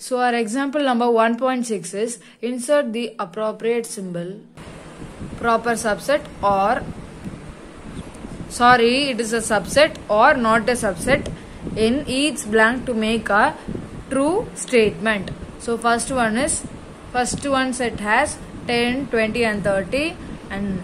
So our example number 1.6 is insert the appropriate symbol, proper subset or it is a subset or not a subset in each blank to make a true statement. So first one set has 10, 20 and 30 and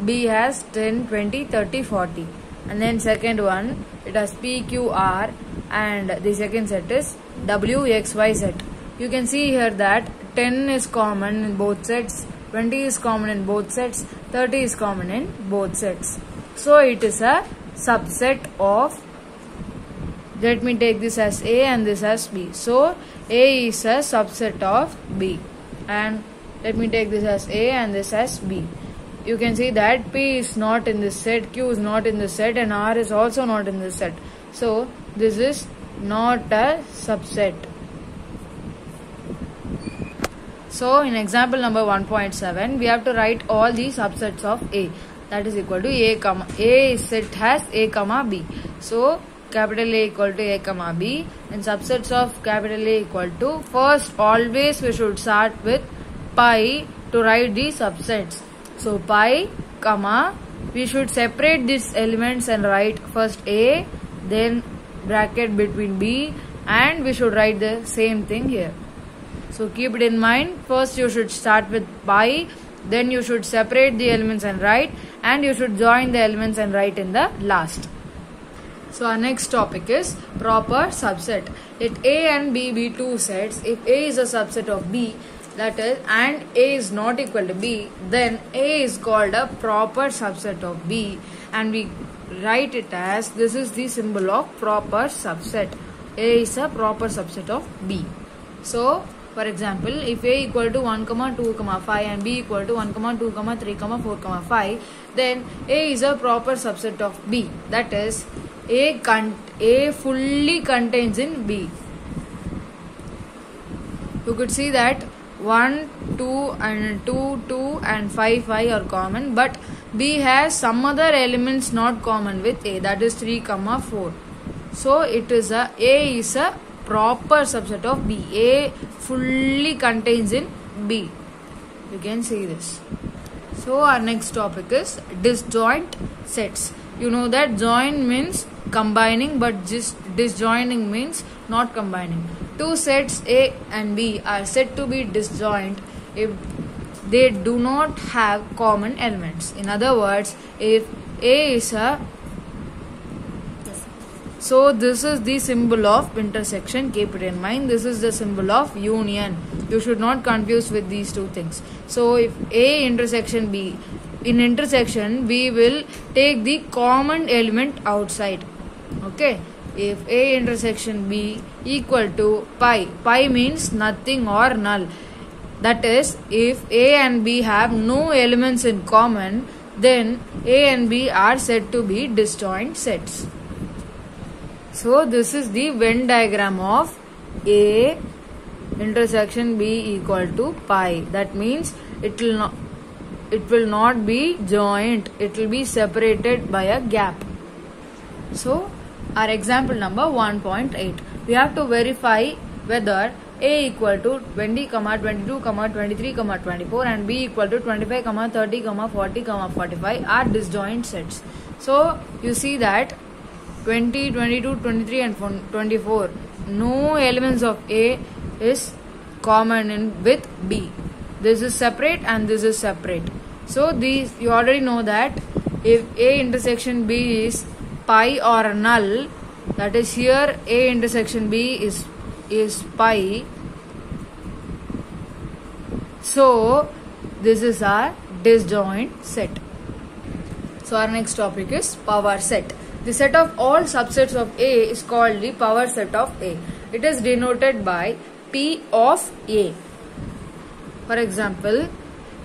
B has 10, 20, 30, 40. And then second one, it has P, Q, R and the second set is W, X, Y, Z. You can see here that 10 is common in both sets, 20 is common in both sets, 30 is common in both sets. So it is a subset of, let me take this as A and this as B. So A is a subset of B and let me take this as A and this as B. You can see that P is not in this set, Q is not in this set and R is also not in this set. So this is not a subset. So in example number 1.7, we have to write all the subsets of A. That is equal to A set has A comma B. So capital A equal to A comma B and subsets of capital A equal to, first always we should start with pi to write the subsets. So pi comma, we should separate these elements and write first A, then bracket between B and we should write the same thing here. So keep it in mind, first you should start with pi, then you should separate the elements and write, and you should join the elements and write in the last. So our next topic is proper subset. Let A and B be two sets. If A is a subset of B, that is, and A is not equal to B, then A is called a proper subset of B and we write it as, this is the symbol of proper subset. A is a proper subset of B. So for example, if A equal to 1, 2, 5 and B equal to 1, 2, 3, 4, 5, then A is a proper subset of B. That is, A fully contains in B. You could see that 1, 2 and 2, 2 and 5 are common, but B has some other elements not common with A, that is 3, 4. So it is A is a proper subset of B. A fully contains in B. You can see this. So our next topic is disjoint sets. You know that join means combining, but disjoining means not combining. Two sets A and B are said to be disjoint if they do not have common elements. In other words, if A is a, so this is the symbol of intersection, keep it in mind. This is the symbol of union. You should not confuse with these two things. So if A intersection B, in intersection we will take the common element outside. Okay. If A intersection B equal to pi, pi means nothing or null. That is, if A and B have no elements in common, then A and B are said to be disjoint sets. So this is the Venn diagram of A intersection B equal to pi. That means it will not be joint. It will be separated by a gap. So our example number 1.8. We have to verify whether A equal to 20, 22, 23, 24 and B equal to 25, 30, 40, 45 are disjoint sets. So you see that 20, 22, 23 and 24, no elements of A is common with B. This is separate and this is separate. So these, you already know that if A intersection B is pi or null, that is here A intersection B is pi. So this is our disjoint set. So our next topic is power set. The set of all subsets of A is called the power set of A. It is denoted by P of A. For example,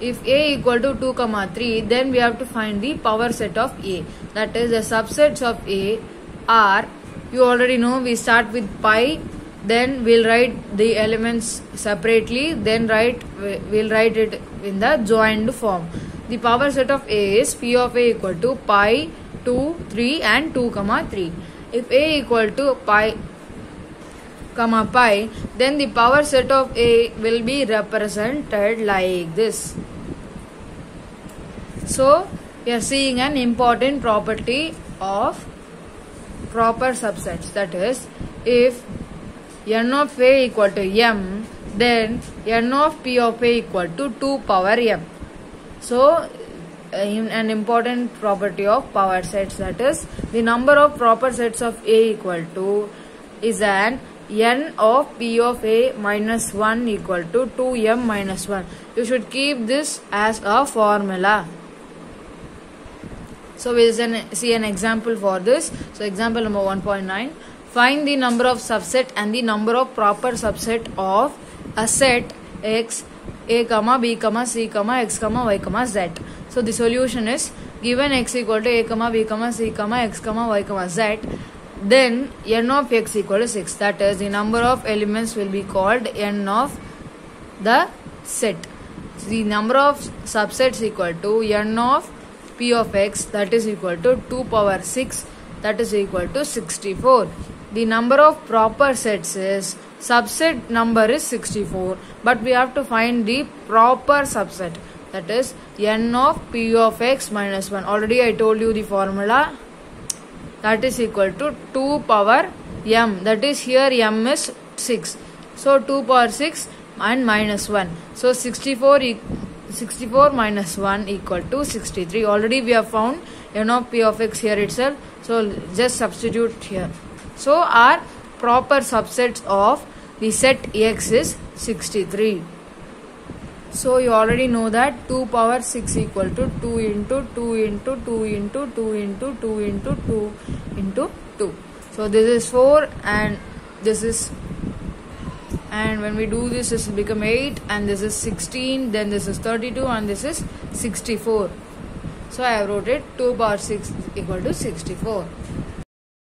if A equal to 2, 3, then we have to find the power set of A. That is, the subsets of A are, you already know, we start with pi, then we'll write the elements separately, then we'll write it in the joined form. The power set of A is P of A equal to pi, 2, 3 and 2, 3. If A equal to pi, comma pi, then the power set of A will be represented like this. So we are seeing an important property of proper subsets, that is, if n of A equal to m, then n of p of A equal to 2 power m. So an important property of power sets, that is, the number of proper sets of A equal to is an n of p of A minus 1 equal to 2m minus 1. You should keep this as a formula. So we will see an example for this. So example number 1.9. Find the number of subset and the number of proper subset of a set X, A, B, C, X, Y, Z. So the solution is, given X equal to A, B, C, X, Y, Z, then n of X equal to 6. That is, the number of elements will be called n of the set. So the number of subsets equal to n of p of X, that is equal to 2 power 6, that is equal to 64. The number of proper sets is, subset number is 64, but we have to find the proper subset, that is n of p of X minus 1. Already I told you the formula, that is equal to 2 power m, that is here m is 6. So 2 power 6 and minus 1. So 64 minus 1 equal to 63. Already we have found n of p of X here itself. So just substitute here. So our proper subsets of the set X is 63. So you already know that 2 power 6 equal to 2 into 2 into 2 into 2 into 2 into 2 into 2. So this is 4 and this is, and when we do this, this will become 8, and this is 16, then this is 32, and this is 64. So I have wrote it 2 power 6 equal to 64.